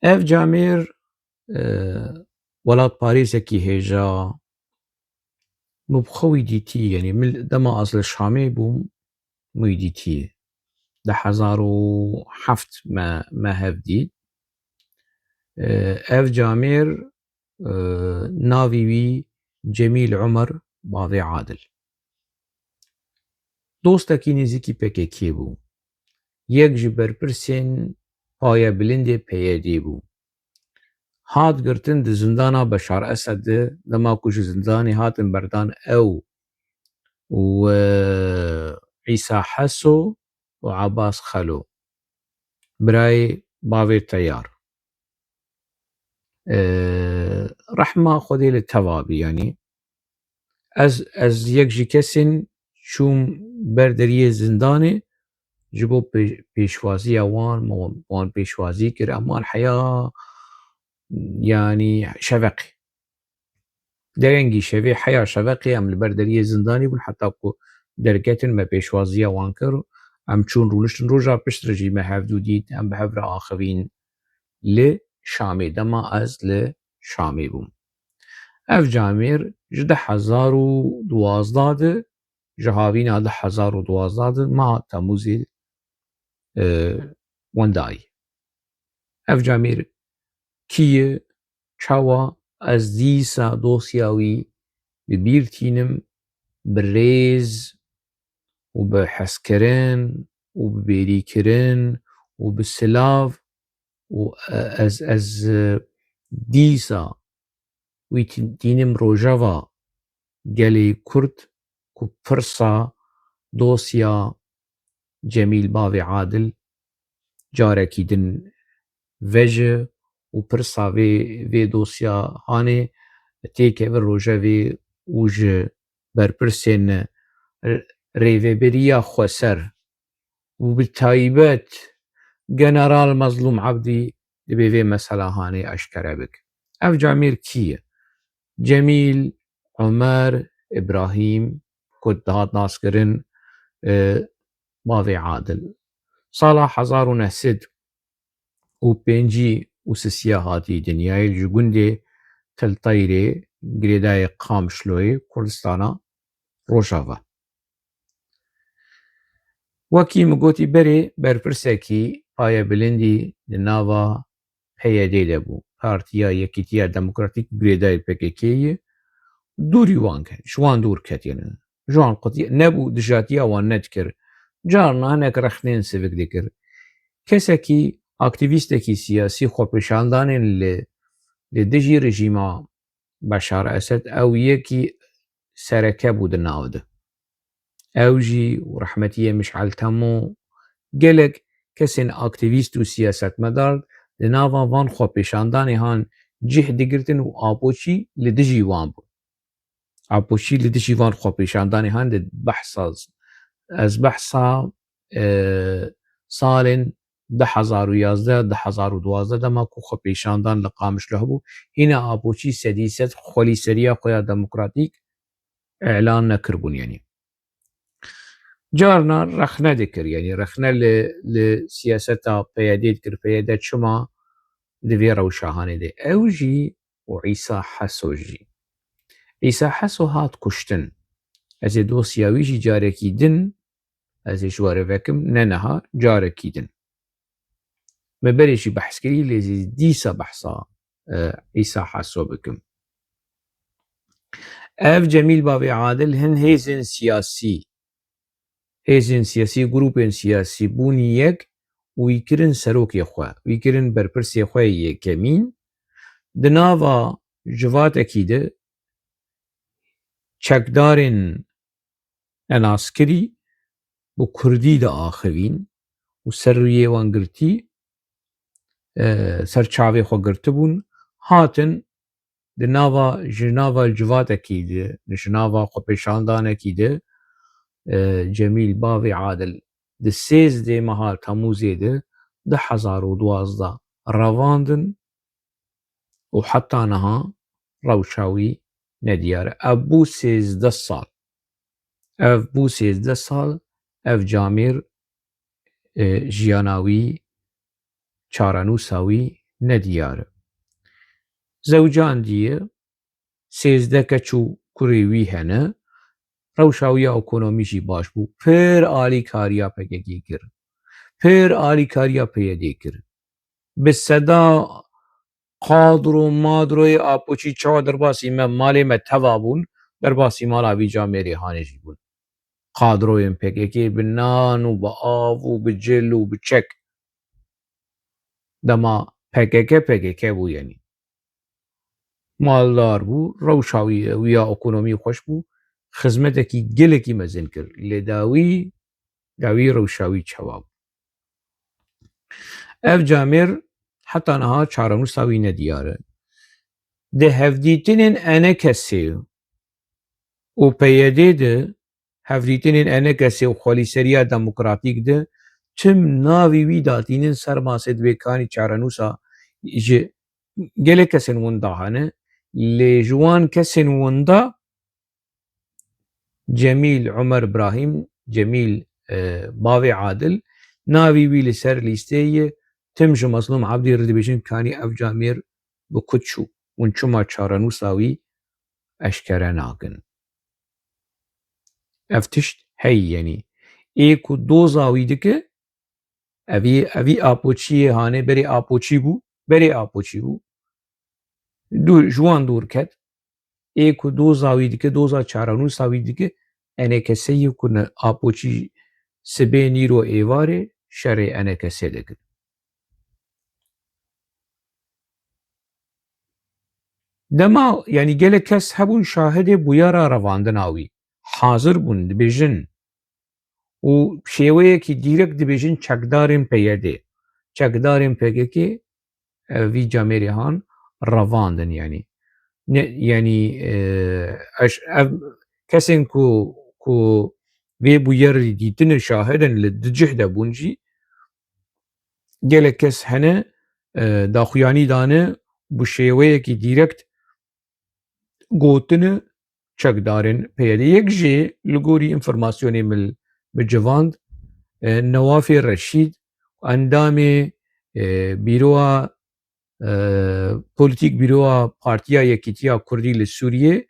ev camêr welat Parîsekî hêja mı xwe wî dîtî yanî min dema ez li Şamê bûm wî dîtiyê 2007 me hev dît ev camêr navê wî Cemîl Umer bavê Adil dostekî nêzîkî PKK'yê bû yek ji berpirsên Paya Bilindê PYD bû hat girtin di zindana Beşar Esedê dema ku ji zindanê hatin berdan ew û İsa Heso û Abbas Xelo birayê bavê Teyar rehma Xwedê li tev bî yanî ez yek ji kesên çûm ber deriyê zindanê ji bo pêşwaziya wan pêşwazî kir em wan heya yanî şeveqê derengî şevê heya şeveqê em li ber deriyê zindanê bûn heta ku derketin me pêşwaziya wan kir em çûn rûniştin roja piştre jî me hevdû dît em bi hev re axivîn li Şamê dema ez li Şamê bûm ev camêr ji 2012 de ji havîna 2012 de meha Temûzê wendayê ev camêr kî ye çawa ez dîsa dosya wî bi bîr tînim bi rêz û bi hezkirin û bi bêrîkirin û bi silav û ez dîsa wî tînim rojeva gelê Kurd ku pirsa dosya Cemîl bavê Adil carekî din veji û pirsa vê dosya hanê têkevin rojevê û ji berpirsên rêveberiya Xweser û bi taybet General Mezlûm Ebdî dibe vê mesela hanê eşkere bike ev camêr kî ye Cemîl Umer İbrahîm ku dihat naskirin bavê Adil sala 1953 hatî dinyayê ji gundê Tiltayrê girêdayê Qamişloyê Kurdistana Rojava wekî min gotî berê berpirsekî Paya Bilindî di nava PYD de bû Partiya Yekîtiya Demokratîk girêdayê PKK'yê dûrî wan ket ji wan dûr ket ji wan nebû dijatiya wan nedikir carna hinek rexneyên sivik dikir kesekî aktivîstekî siyasî xwepêşandanên li dijî rejîma Beşar Esed ew yekî sereke bû di nav de ew jî rehmetiyê Mişal Temo gelek kesên aktivîst û siyasetmedar di nava van xwepêşandanê han cih digirtin û apoçî li dijî wan bû apoçî li dijî van xwepêşandanê han di behsa ez behsa salên 2011-2012 dema ku xwepêşandan li Qamişlo hebû hîna apoçî sedî sed xwelîseriya xwe ya demokratîk elan nekiribûn yanî carna rexne dikir yanî rexne li siyaseta PYD dikir PYD çima di vê rewşa hanê de ew jî û İsa Heso jî İsa Heso hat kuştin ez ê dosya wî jî carekî din ez ê ji we re vekim ne niha carekî din me berê jî behs kirî lê dîsa behsa İsa Heso bikim ev Cemîl bavê Adil hin hêzên siyasî grûpên siyasî bûnî yek û wî kirin serokê xwe wî kirin berpirsê xwe yekemîn di nava civatekî de çekdarên enaskirî bi Kurdî de axivîn û ser rûyê wan girtî ser çavê xwe girtibûn hatin di nava ji nava civatekî de ji nava xwepêşandanekî de Cemîl bavê Adil di sêzdê meha Temûzê de 2012 revandin û heta niha rewşa wî nediyar e ev bû 13 sal ev camêr jiyana wî çarenûsa wî nediyare. Zewcan diye sêzde keç û kurê wî hene, rewşawiya ekonomî baş bû, pir alîkariya PKK kir, pir alîkariya PYD kir. Bi seda qadro madroyê apoçî çawa derbasî me malê me teva bûn, derbasî mala wî Camerê Hanê jî bûn. Qadroyên PKK bi nan û bi av û bi cil û bi çek. Dema PKK bû yenî. Maldar bû, rewşa wî ya ekonomî xweş bû, xizmetekî gelekî mezin kir. Lê dawî rewşa wî çawa bû. Ev Camer heta niha çarenûsa wî nediyar e. Di hevdîtinên Enekesê û PYD de hevdîtinên Enekesê û Xwelîseriya Demokratîk de çim navê wî datînin ser masê divêkanî çarenûsa ji gelek kesên winda hene, lê ji wan kesên winda Cemîl Umer Ibrahîm, Cemîl bavê Adil navê wî li ser lîsteyê ye, tim ji Mazlûm Ebdî re dibêjin kanî ev Camer bi ku çû û çima çarenûsa wî eşkere nakin. Ev tişt hey yenî. Ê ku doza wî dike, evî apoçiyê hane berê apoçî bû, ji wan dûr ket, ê ku doza wî dike, doza çarenûsa wî dike, Enekeseyê ku apoçî sibê nîro êvarê şerê Enekesê dikin. Dema yanî gelek kes hebûn şahidê bûyera revandina wî. Hazir bûn dibêjin û şêweyekî dîrek dibêjin çekdarên PYD. Çekdarên PKK ev vî Camerê Han revandin yanî. Yanî ev kesên ku vê bûyerê dîtine şahidin li di cih de bûn jî gelek kes hene daxuyanî dane bi şêweyekî dîrekt gotine çekdarên PYD. Yek jê li gorî înformasyonê min civand Newafê Reşîd endamê bîroya polîtîk bîroya Partiya Yekîtiya Kurdî li Sûriyê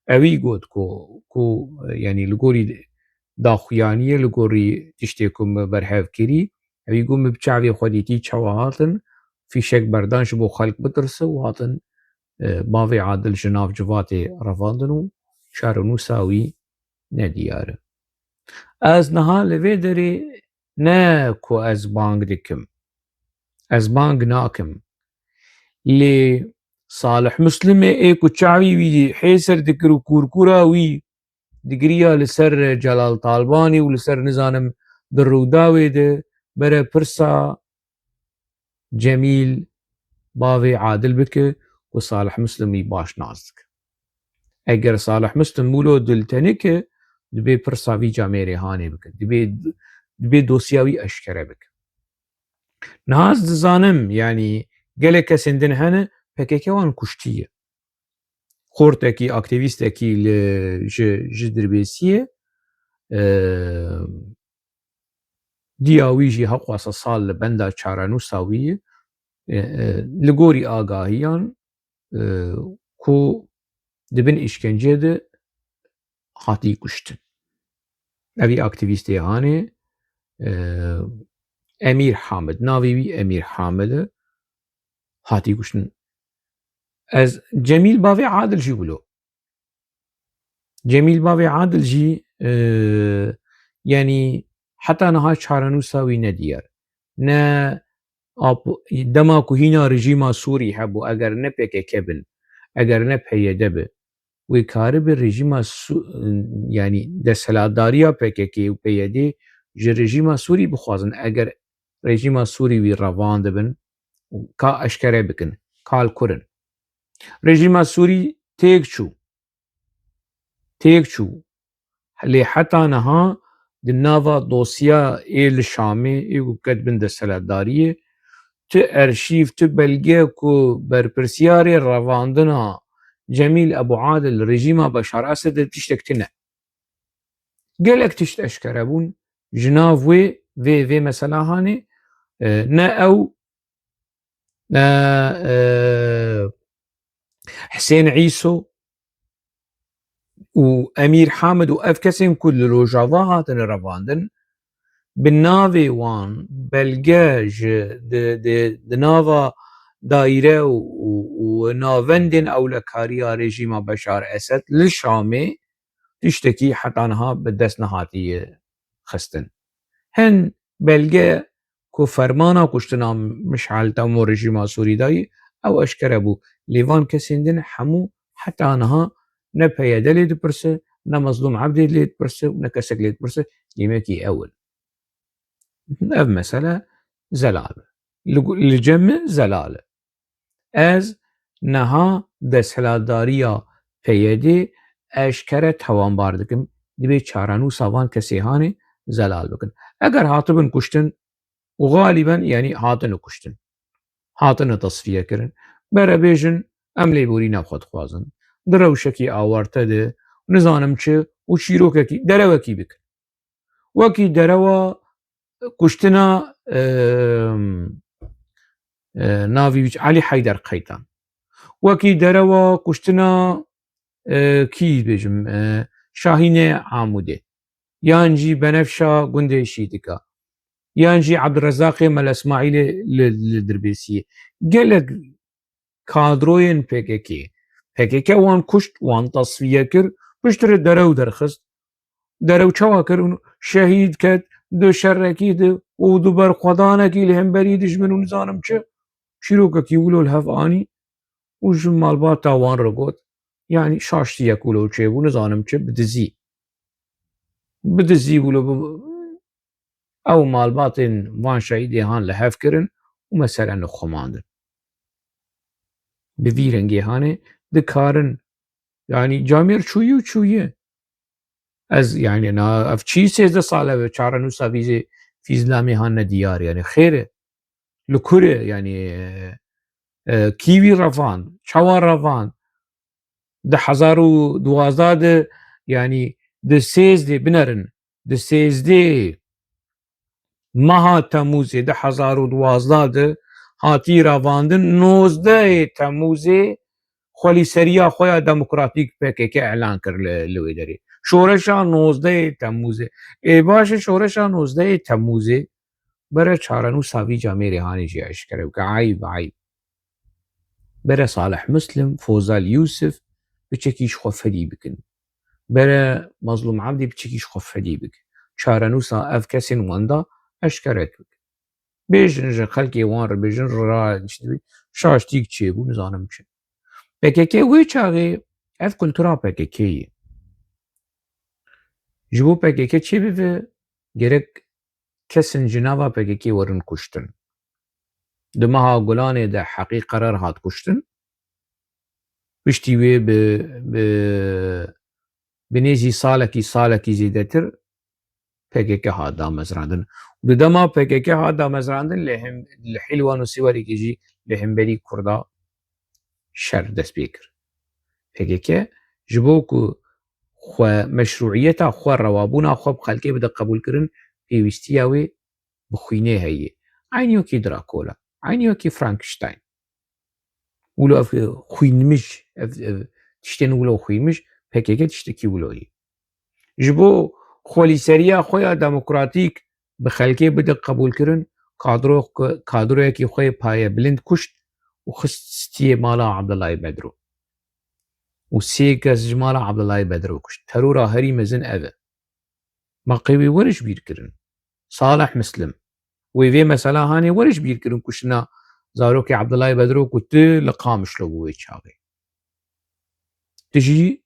evî got ku yanî li gorî daxuyaniyê li gorî tiştê ku me berhev kirî evî got me bi çavê xwe dîtî çawa hatin fîşek berdan ji bo xelk bitirse û hatin bavê Adil ji nav civatê revandin û çarenûsa wî nediyar e. Ez niha li vê derê ne ku ez bang dikim, ez bang nakim, lê Salih Muslimê ê ku çavî wî hêsir dikir û kûrkûra wî digiriya li ser Celal Talbanî û li ser nizanim di Rûdawê de bere pirsa Cemîl bavê Adil bike ku Salih Muslim wî baş nas dike. Eger Salih Muslim mûlo diltenike dibê pirsa wî Camerê Hanê bike. Dibê dosya wî eşkere bike. Niha ez dizanim yanî gelek kesên din hene PKK wan kuştiye. Xortekî aktivîstekî ji Dirbêsiyê diya wî jî heqwasa sal li benda çarenûsa wî ye li gorî agahiyan ku dibin îşkenceyê de hatî kuştin. Evî aktivîstê Hanê Emîr Hamid, navê wî Emîr Hamid e, hatî kuştin. Ez Cemîl bavê Adil jî wilo. Cemîl bavê Adil jî yanî heta niha çarenûsa wî nediyar. Ne dema ku hîna rejîma Sûrî hebû eger ne PKK bin, eger ne PYD bi, wê karibe rejîma yanî desthilatdariya PKK û PYD ji rejîma Sûrî bixwazin eger rejîma Sûrî wî revan dibin ka eşkere bikin, ka li kurin. Rejîma Sûrî têk çû lê heta niha di nava dosya ê li Şamê ê ku ket bin desthilatdariyê ti erşîv ti belge ku berpirsyarê revandina Cemîl Ebuadil rejîma Beşar Esedê tiştek tune. Gelek tişt eşkere bûn ji nav wê vê mesela Hanê ne ew حسين عيسو وأمير حامد وأف كسين كل روجافا هاتن رفاندن بالنافي وان بلجاج دنافا دايرة ونافندن أو لكاريا ريجيما بشار أسد للشامي تشتكي حتى أنها بدس نهاتي خستن هن بلجا كو فرمانا كشتنا مشعل تامو ريجيما سوري داي أو أشكربو ليفان كسيندن حمو حتى أنها نبهي ليد برسه نمظلوم عبدي ليد برسه ونكسك ليد برسه يمكي أول اف مسألة زلالة لجمع زلالة از نها دستهلالداریا پیدی اشکره توانبار دکن دبی چارانو ساوان کسی هانی زلال بکن اگر هاتبن کشتن وغالبا يعني هاتن كشتن هاتن تصفية كرن برا بيجن ام ليبوري نبخد خوازن دروشكي آوارتا ده نزانم چه و شيروككي دروكي بك وكي دروا كشتنا ناوي بيج علي حيدر قيتان وكي دروا كشتنا كي بيجم شاهين عامودي يانجي بنفشا قندي شيتكا يانجي عبد الرزاق مال اسماعيل للدربيسي قالك كادروين PKK وان كشت وان تصفية كر بشتر درو درخست درو چوا كر شهيد كد دو شركي دو ودو برخدانكي لهم بريدش منو نزانم چه شيروكا كي ولو الهفاني وش مالبات تاوان رقوت يعني شاشتي يكولو چه بو نزانم چه بدزي ولو او مالباتن وان شهيدي هان لهف كرن ومثلا نخماندن بفيرنجي هاني دكارن يعني جامير چويه از يعني انا اف چي 13 ساله چارنو سافيزي في اسلامي هان ديار يعني خيره لكره يعني كيوي رفان چوار رفان ده 1012 يعني ده 13 بنرن ده 13 مها تموز ده 1012 هاتی رواندن 19 تموز خلی سریا خویا دموکراتیک PKK اعلان کر لوی داری شورشا 19 تموز ای باشه شورشا 19 تموز برای چارنو ساوی جامعه ریحانی جیش کرد که عیب برای صالح مسلم فوزال یوسف بچکیش خفدی بکن برای مظلوم عبدی بچکیش خفدی بکن چارنو سا اف کسین واندا اشکرک بکن بیجن خلکی وان رو بیجن را شاشتیک چیه بو نزانم چه PKK وی چاقی اف کلتورا PKK جبو PKK چی بیوه گرک کسن جناوا PKK ورن کشتن دمها گلانه ده حقیق قرار هات کشتن بشتی وی بنیزی سالکی زیدتر PKK هات دامزراندن ودما PKK هات دامزراندن لهم الحلوان وسواري كيجي لهم بري كردا شر دست بيكر PKK جبوكو خو مشروعيتا خو روابونا خو بخلكي بدا قبول كرن بيوستياوي بخوينه هي عينيو كي دراكولا عينيو كي فرانكشتاين ولو خوينمش تشتن ولو خويمش PKK تشتكي ولوي جبو خولي سريا خويا ديمقراطيك بخلكي بدا قبول كرن كادرو كي خويا بايا بلند كشت وخستي مالا عبد الله بدرو وسيكس جمالا عبد الله بدرو كشت ترورا هري مزن أذى ما قوي ورش بير كرن صالح مسلم ويفي مثلا هاني ورش بير كرن كشنا زاروكي عبد الله بدرو كنت لقامش لو ويتشاغي تجي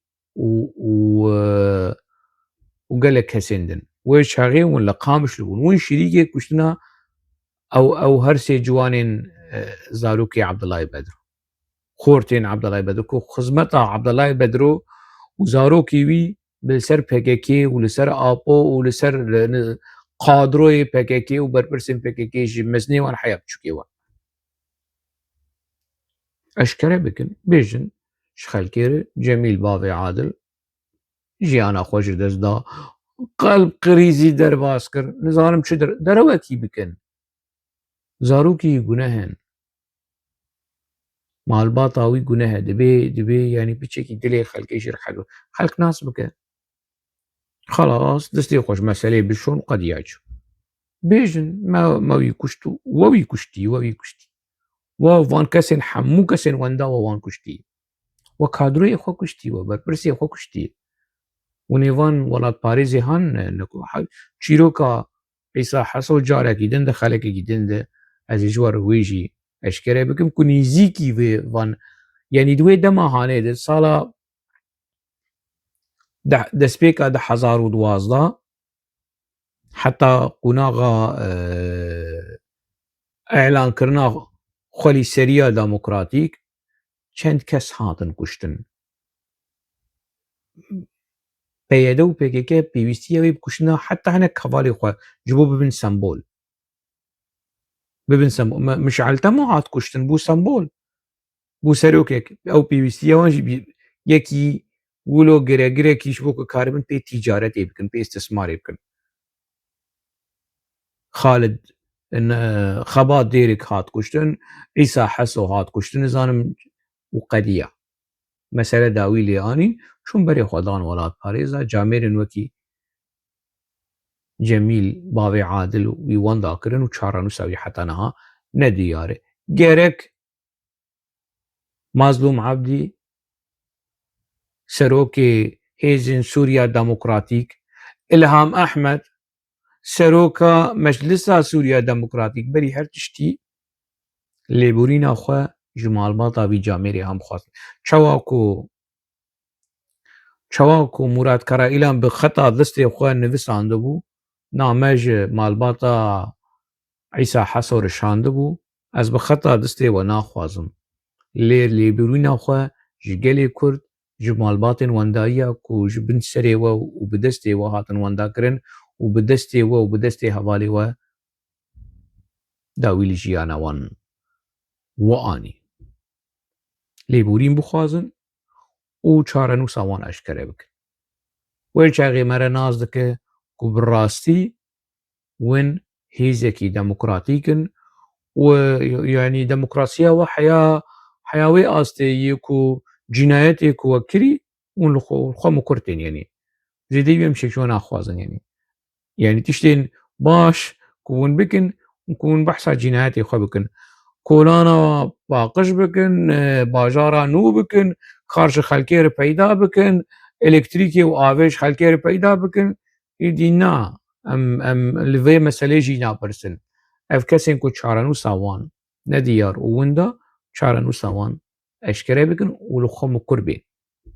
وقال لك هسندن ويتشاغي ولا قامش لو وين شريكي كشنا او هرسي جوانين زاروكي عبد الله بدرو خورتين عبد الله بدرو خزمتا عبد الله بدرو وزاروكي وي بالسر PKK ولسر آپو ولسر قادروي PKK وبربرسن PKK جي مزني وان حياة بچوكي وان اشكره بكن بيجن شخلكير جميل باوي عادل جيانا خوش دزدا قلب قريزي درباس كر نظارم چه دروكي بكن زاروكي گناهن مالباتا وي قناها دبي يعني بتشكي دلي خلق يشير حلو خلق ناس بك خلاص دستي خوش مسألة بشون قد يعجو بيجن ما ويكشتو وويكشتي ووان كسن حمو كسن وندا ووان كشتي وكادروي خو كشتي وبرپرسي خو كشتي ونيفان ولات باريزي هان نكو چيروكا عيسى حسو جارة جدن ده خلق جدن ده از جوار ويجي اشكره بكم كنيزيكي وان يعني دوي دما هانه ده سالا دسبيكا ده 1012 حتى قناغا اعلان كرنا خولي سريا ديمقراطيك چند کس هاتن کشتن پیاده و PKK پێویستیە ئەوەی بکوژنەوە حتا هەنێک کەڤاڵی خۆ ji بۆ ببن سمبۆل مشعل تەمۆ هات کوشتن بوو سمبۆل بوو سەرۆکێک ئەو پێویستیەوەش یەکی ولۆ گرێگرێکیش بۆ کە کاربن پێی تیجارەتێ بکەن پێی ئیستسمارێ بکەن خالد خەبات دێرێک هات کوشتن عیسا حەسۆ هات کوشتن نزانم و قەدیە مەسەلە داوی لێئانی چون بەرێ خۆدان وڵات پارێزە جامێرن وەکی جەمیل باوێ عادل وی وەنداکردن و چارەنووساوی حتا نەها نەدیارێ گێرەک مازلوم عەبدی سەرۆکێ هێزن سووریا دەموکراتیک ئیلهام ئەحمەد سەرۆکە مەجلیسا سووریا دەموکراتیک بەری هەر تشتی لێبوورینە خۆ ji malbata vî Camêrê hem xwast çawa ku Murad Karaîlan bi xeta destê xwe nivîsandibû name ji malbata Îsa Heso rişandibû ez bi xeta destê we naxwazim lê lêbirîna xwe ji gelê Kurd ji malbatên wendayiya ku ji bin serê we û bi destê we hatin wendakirin û bi destê we û bi destê hevalê we dawî li jiyana wan we anî lêborîn bixwazin û çarenûsa wan eşkere bikin wê çaxê me re naz dike ku bi rastî win hêzekî demokratîk in û yanî demokrasiya we heya wê asteyî ku cinayetê ku we kirî hûn li xwe mikurtên yanî zêdeyî wê şekil we naxwazin yanî tiştên baş ku hûn bikin ku hûn behsa cinayetê xwe bikin kolana paqij bikin bajara nû bikin kar ji xelkê re peyda bikin elektrîkê û avê ji xelkê re peyda bikin êdî na em li vê meselê jî napirsin ev kesên ku çarenûsa wan nediyar û winda çarenûsa wan eşkere bikin û li xwe mikur bê